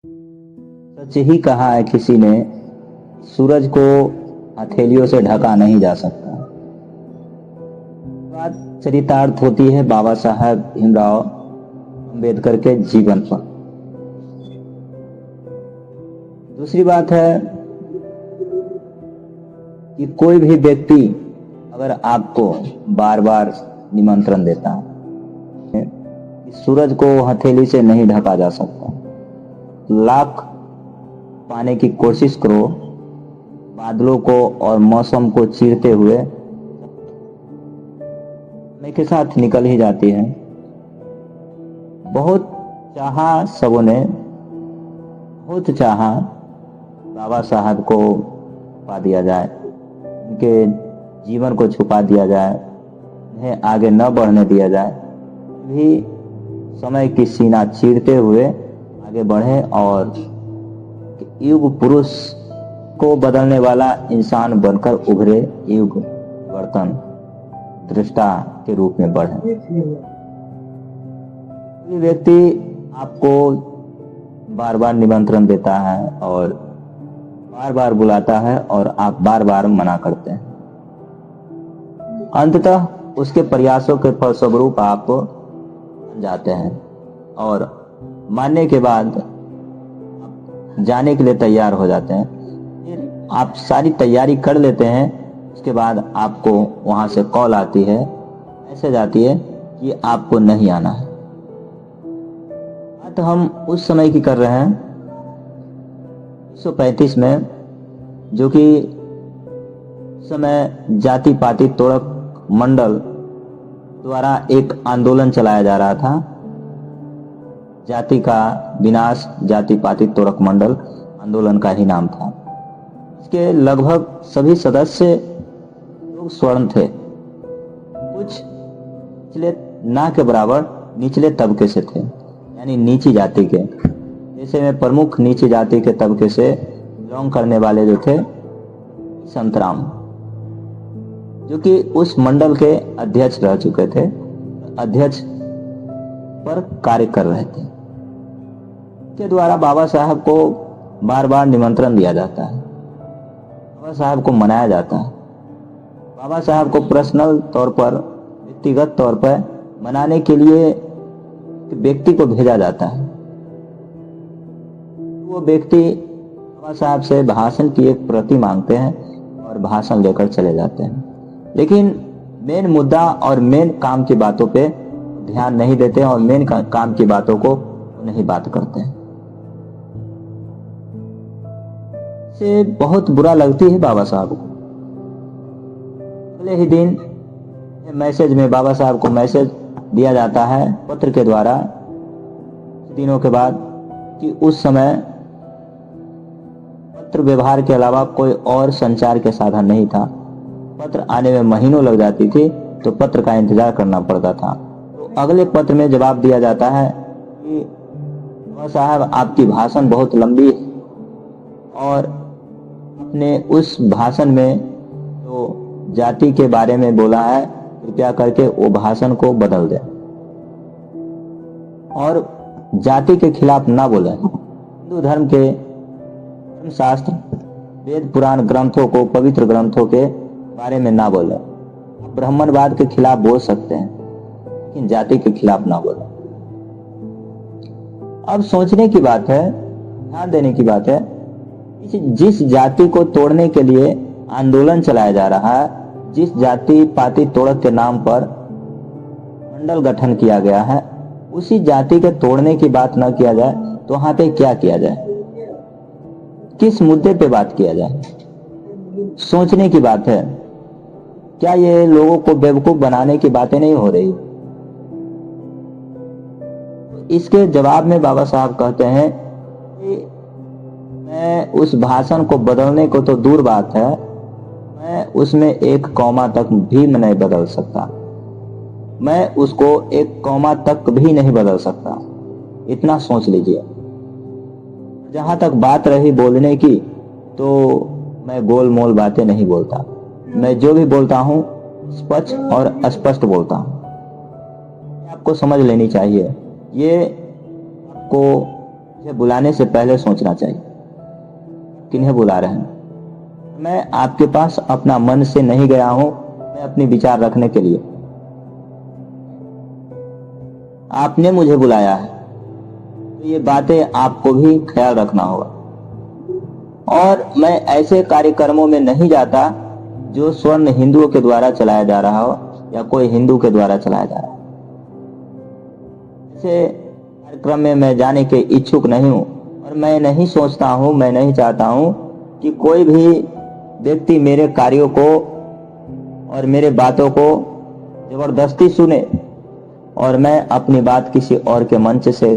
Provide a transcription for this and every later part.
सच ही कहा है किसी ने, सूरज को हथेलियों से ढका नहीं जा सकता। बात चरितार्थ होती है बाबा साहब भीमराव अंबेडकर के जीवन पर। दूसरी बात है कि कोई भी व्यक्ति अगर आपको बार बार निमंत्रण देता है कि सूरज को हथेली से नहीं ढका जा सकता, लाख पाने की कोशिश करो, बादलों को और मौसम को चीरते हुए समय के साथ निकल ही जाती है। बहुत चाहा सबों ने, बहुत चाहा बाबा साहब को छुपा दिया जाए, उनके जीवन को छुपा दिया जाए, उन्हें आगे न बढ़ने दिया जाए, भी समय की सीना चीरते हुए आगे बढ़े और युग पुरुष को बदलने वाला इंसान बनकर उभरे, युग वर्तन दृष्टा के रूप में बढ़े। कोई व्यक्ति आपको बार बार निमंत्रण देता है और बार बार बुलाता है और आप बार बार मना करते हैं, अंततः उसके प्रयासों के फलस्वरूप आप जाते हैं और मानने के बाद जाने के लिए तैयार हो जाते हैं। फिर आप सारी तैयारी कर लेते हैं, उसके बाद आपको वहां से कॉल आती है, मैसेज आती है कि आपको नहीं आना है। बात हम उस समय की कर रहे हैं 1935 में, जो कि उस समय जाति पाति तोड़क मंडल द्वारा एक आंदोलन चलाया जा रहा था। जाति का विनाश, जाति पाति तोड़क मंडल आंदोलन का ही नाम था। इसके लगभग सभी सदस्य लोग स्वर्ण थे, कुछ निचले ना के बराबर निचले तबके से थे, यानी नीची जाति के। जैसे में प्रमुख नीची जाति के तबके से बिलोंग करने वाले जो थे संतराम, जो कि उस मंडल के अध्यक्ष रह चुके थे, अध्यक्ष पर कार्य कर रहे थे, के द्वारा बाबा साहब को बार बार निमंत्रण दिया जाता है, बाबा साहब को मनाया जाता है, बाबा साहब को पर्सनल तौर पर, व्यक्तिगत तौर पर मनाने के लिए व्यक्ति को भेजा जाता है। वो व्यक्ति बाबा साहब से भाषण की एक प्रति मांगते हैं और भाषण लेकर चले जाते हैं, लेकिन मेन मुद्दा और मेन काम की बातों पे ध्यान नहीं देते और मेन काम की बातों को नहीं बात करते हैं। से बहुत बुरा लगती है बाबा साहब को। अगले ही दिन मैसेज में बाबा साहब को मैसेज दिया जाता है पत्र के द्वारा, दिनों के बाद, कि उस समय पत्र व्यवहार के अलावा कोई और संचार के साधन नहीं था। पत्र आने में महीनों लग जाती थी, तो पत्र का इंतजार करना पड़ता था। तो अगले पत्र में जवाब दिया जाता है कि बाबा साहब आपकी भाषण बहुत लंबी है और अपने उस भाषण में जो जाति के बारे में बोला है, कृपया करके वो भाषण को बदल दें और जाति के खिलाफ ना बोले। हिंदू धर्म के धर्मशास्त्र, वेद पुराण ग्रंथों को, पवित्र ग्रंथों के बारे में ना बोले। ब्राह्मणवाद के खिलाफ बोल सकते हैं, लेकिन जाति के खिलाफ ना बोले। अब सोचने की बात है, ध्यान देने की बात है, जिस जाति को तोड़ने के लिए आंदोलन चलाया जा रहा है, जिस जाति पाति तोड़क के नाम पर मंडल गठन किया गया है, उसी जाति के तोड़ने की बात न किया जाए तो वहां पे क्या किया जाए, किस मुद्दे पे बात किया जाए? सोचने की बात है। क्या ये लोगों को बेवकूफ बनाने की बातें नहीं हो रही? इसके जवाब में बाबा साहब कहते हैं कि मैं उस भाषण को बदलने को तो दूर बात है, मैं उसमें एक कॉमा तक भी नहीं बदल सकता, मैं उसको एक कॉमा तक भी नहीं बदल सकता। इतना सोच लीजिए। जहां तक बात रही बोलने की, तो मैं गोल मोल बातें नहीं बोलता, मैं जो भी बोलता हूं स्पष्ट और स्पष्ट बोलता हूं। आपको समझ लेनी चाहिए, ये आपको मुझे बुलाने से पहले सोचना चाहिए किन्हें बुला रहे हैं। मैं आपके पास अपना मन से नहीं गया हूं, मैं अपने विचार रखने के लिए। आपने मुझे बुलाया है, तो ये बातें आपको भी ख्याल रखना होगा। और मैं ऐसे कार्यक्रमों में नहीं जाता जो स्वर्ण हिंदुओं के द्वारा चलाया जा रहा हो या कोई हिंदू के द्वारा चलाया जा रहा हो। ऐसे कार्यक्रम में मैं जाने के इच्छुक नहीं हूं और मैं नहीं सोचता हूं, मैं नहीं चाहता हूं कि कोई भी व्यक्ति मेरे कार्यों को और मेरे बातों को जबरदस्ती सुने और मैं अपनी बात किसी और के मंच से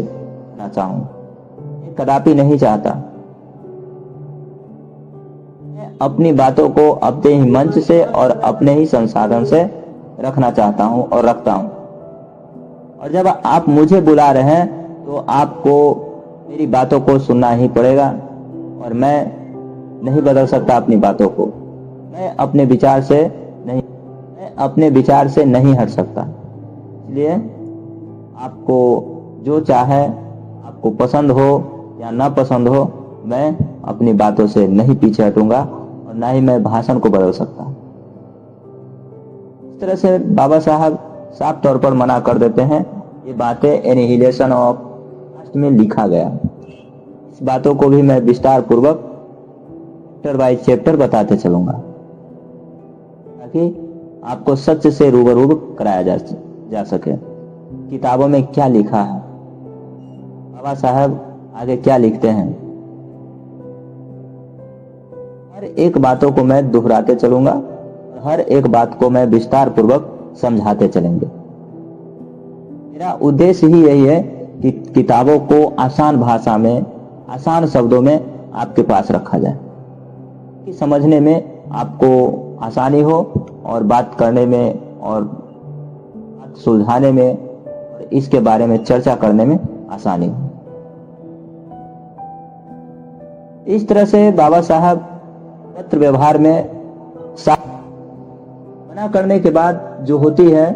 ना चाहूं। ये कदापि नहीं चाहता। मैं अपनी बातों को अपने ही मंच से और अपने ही संसाधन से रखना चाहता हूं और रखता हूं। और जब आप मुझे बुला रहे हैं तो आपको मेरी बातों को सुनना ही पड़ेगा और मैं नहीं बदल सकता अपनी बातों को। मैं अपने विचार से नहीं हट सकता। इसलिए आपको जो चाहे, आपको पसंद हो या ना पसंद हो, मैं अपनी बातों से नहीं पीछे हटूंगा और ना ही मैं भाषण को बदल सकता। इस तरह से बाबा साहब साफ तौर पर मना कर देते हैं। ये बातें एनिहिलेशन ऑफ कास्ट में लिखा गया। इस बातों को भी मैं विस्तार पूर्वक चैप्टर बाय चैप्टर बताते चलूंगा ताकि आपको सच से रूबरू कराया जा सके। किताबों में क्या लिखा है, बाबा साहब आगे क्या लिखते हैं, हर एक बातों को मैं दोहराते चलूंगा और हर एक बात को मैं विस्तार पूर्वक समझाते चलेंगे। मेरा उद्देश्य ही यही है कि किताबों को आसान भाषा में, आसान शब्दों में आपके पास रखा जाए कि समझने में आपको आसानी हो और बात करने में और बात सुलझाने में और इसके बारे में चर्चा करने में आसानी हो। इस तरह से बाबा साहब पत्र व्यवहार में मना करने के बाद जो होती है,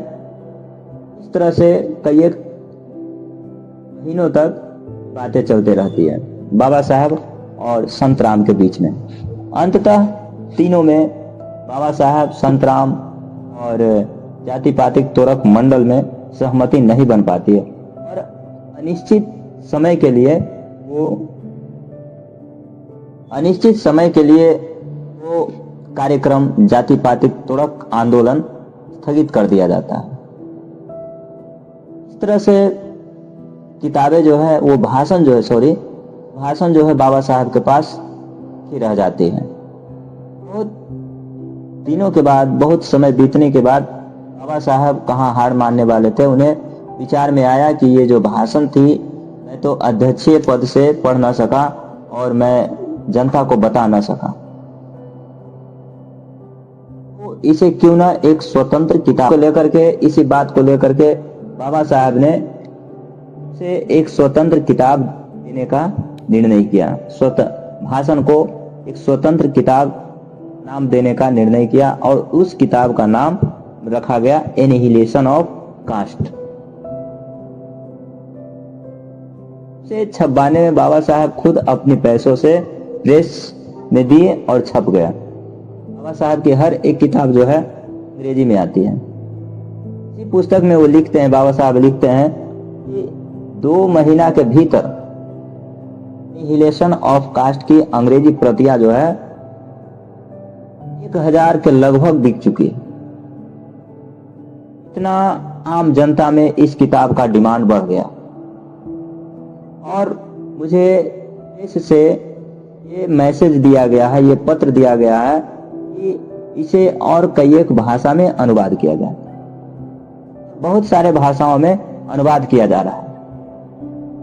इस तरह से कई एक महीनों तक बातें चलती रहती है बाबा साहब और संत राम के बीच में। अंततः तीनों में, बाबा साहब, संत राम और जाति पातिक तोरक मंडल में सहमति नहीं बन पाती है और अनिश्चित समय के लिए वो कार्यक्रम जाति पातिक तोरक आंदोलन स्थगित कर दिया जाता है। इस तरह से किताबें जो है, वो भाषण जो है बाबा साहब के पास ही रह जाती है। बहुत दिनों के बाद, बहुत समय बीतने के बाद बाबा साहब कहाँ हार मानने वाले थे। उन्हें विचार में आया कि ये जो भाषण थी, मैं तो अध्यक्षीय पद से पढ़ ना सका और मैं जनता को बता ना सका, तो इसे क्यों ना एक स्वतंत्र किताब को लेकर के, इसी बात को लेकर के बाबा साहब ने से एक स्वतंत्र किताब देने का निर्णय किया। भाषण को एक स्वतंत्र किताब नाम देने का निर्णय किया और उस किताब का नाम रखा गया एनिहिलेशन ऑफ कास्ट। से छपवाने में बाबा साहब खुद अपने पैसों से प्रेस में दिए और छप गया। बाबा साहब की हर एक किताब जो है अंग्रेजी में आती है। इसी पुस्तक में वो लिखते हैं, बाबा साहब लिखते हैं कि 2 महीना के भीतर एनिहिलेशन ऑफ कास्ट की अंग्रेजी प्रतियां जो है 1000 के लगभग बिक चुकी है। इतना आम जनता में इस किताब का डिमांड बढ़ गया और मुझे इससे ये मैसेज दिया गया है, ये पत्र दिया गया है कि इसे और कई एक भाषा में अनुवाद किया जाए। बहुत सारे भाषाओं में अनुवाद किया जा रहा है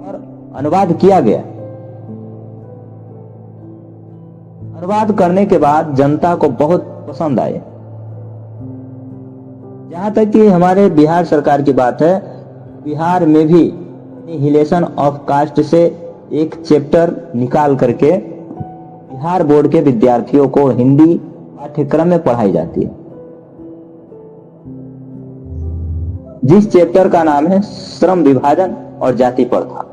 और अनुवाद किया गया। अनुवाद करने के बाद जनता को बहुत पसंद आए। जहां तक कि हमारे बिहार सरकार की बात है, बिहार में भी एनिहिलेशन ऑफ कास्ट से एक चैप्टर निकाल करके बिहार बोर्ड के विद्यार्थियों को हिंदी पाठ्यक्रम में पढ़ाई जाती है, जिस चैप्टर का नाम है श्रम विभाजन और जाति प्रथा।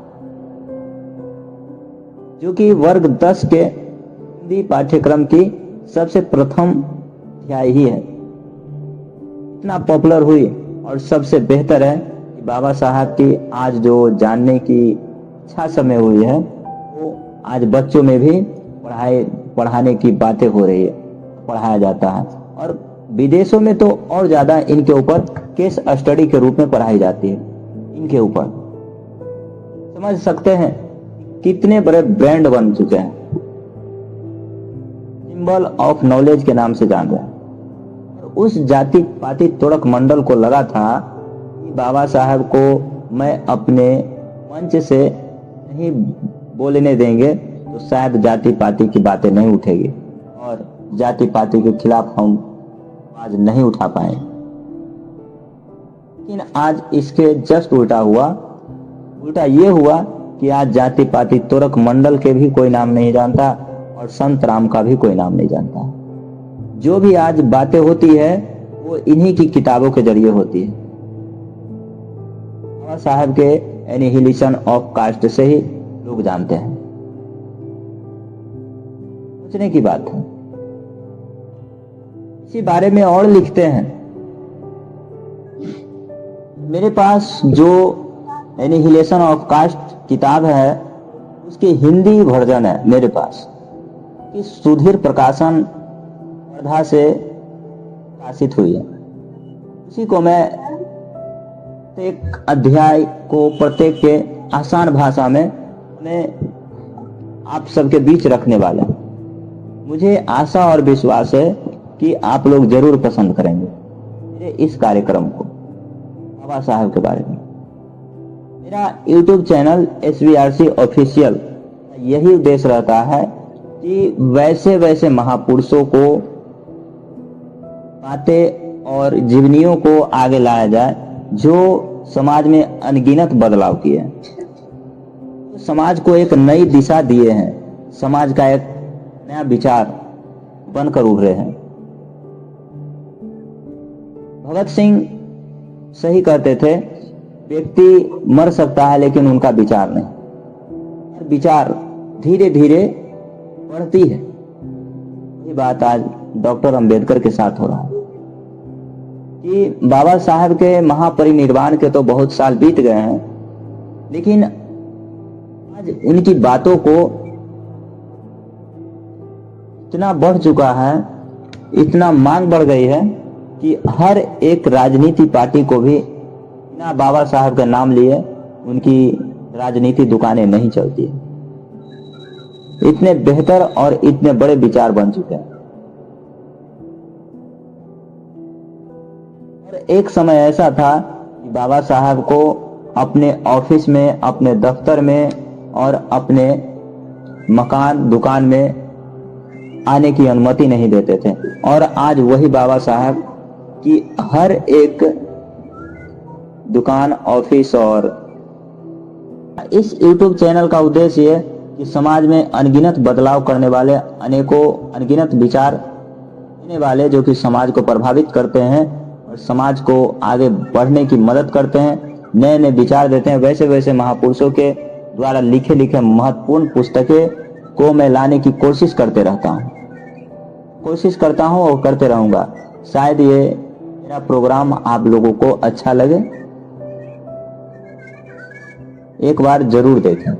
जो कि वर्ग 10 के हिंदी पाठ्यक्रम की सबसे प्रथम अध्याय ही है। इतना पॉपुलर हुई और सबसे बेहतर है कि बाबा साहब की आज जो जानने की इच्छा समय हुई है वो आज बच्चों में भी पढ़ाने की बातें हो रही है, पढ़ाया जाता है। और विदेशों में तो और ज्यादा इनके ऊपर केस स्टडी के रूप में पढ़ाई जाती है। इनके ऊपर समझ सकते हैं कितने बड़े ब्रांड बन चुके हैं, सिंबल ऑफ नॉलेज के नाम से जान रहे हैं। उस जाति पाति तुड़क मंडल को लगा था कि बाबा साहब को मैं अपने मंच से नहीं बोलने देंगे तो शायद जाति पाति की बातें नहीं उठेगी और जाति पाति के खिलाफ हम आवाज नहीं उठा पाए। लेकिन आज इसके जस्ट उल्टा ये हुआ कि आज जाति पाति तुरक मंडल के भी कोई नाम नहीं जानता और संत राम का भी कोई नाम नहीं जानता। जो भी आज बातें होती है वो इन्हीं की किताबों के जरिए होती है। बाबा साहब के एनिहिलेशन ऑफ कास्ट से ही लोग जानते हैं। सोचने की बात है। इसी बारे में और लिखते हैं। मेरे पास जो एनिहिलेशन ऑफ कास्ट किताब है उसकी हिंदी वर्जन है मेरे पास, कि सुधीर प्रकाशन वर्धा से प्रकाशित हुई है। उसी को मैं एक अध्याय को प्रत्येक के आसान भाषा में आप सबके बीच रखने वाला हूं। मुझे आशा और विश्वास है कि आप लोग जरूर पसंद करेंगे मेरे इस कार्यक्रम को, बाबा साहब के बारे में। मेरा YouTube चैनल SVRC ऑफिशियल यही उद्देश्य रहता है कि वैसे वैसे महापुरुषों को बातें और जीवनियों को आगे लाया जाए जो समाज में अनगिनत बदलाव किए हैं, तो समाज को एक नई दिशा दिए हैं, समाज का एक नया विचार बनकर उभरे हैं। भगत सिंह सही कहते थे, व्यक्ति मर सकता है लेकिन उनका विचार नहीं। विचार धीरे धीरे बढ़ती है। ये बात आज डॉक्टर अंबेडकर के साथ हो रहा है कि बाबा साहब के महापरिनिर्वाण के तो बहुत साल बीत गए हैं, लेकिन आज उनकी बातों को इतना बढ़ चुका है, इतना मांग बढ़ गई है कि हर एक राजनीति पार्टी को भी बिना बाबा साहब का नाम लिए उनकी राजनीति दुकानें नहीं चलती। इतने बेहतर और इतने बड़े विचार बन चुके हैं। और एक समय ऐसा था कि बाबा साहब को अपने ऑफिस में, अपने दफ्तर में और अपने मकान दुकान में आने की अनुमति नहीं देते थे। और आज वही बाबा साहब की हर एक दुकान, ऑफिस और इस YouTube चैनल का उद्देश्य ये कि समाज में अनगिनत बदलाव करने वाले, अनेकों अनगिनत विचार देने वाले जो कि समाज को प्रभावित करते हैं और समाज को आगे बढ़ने की मदद करते हैं, नए नए विचार देते हैं, वैसे वैसे महापुरुषों के द्वारा लिखे लिखे महत्वपूर्ण पुस्तकें को मैं लाने की कोशिश करता हूँ और करते रहूंगा। शायद ये मेरा प्रोग्राम आप लोगों को अच्छा लगे, एक बार जरूर देखें।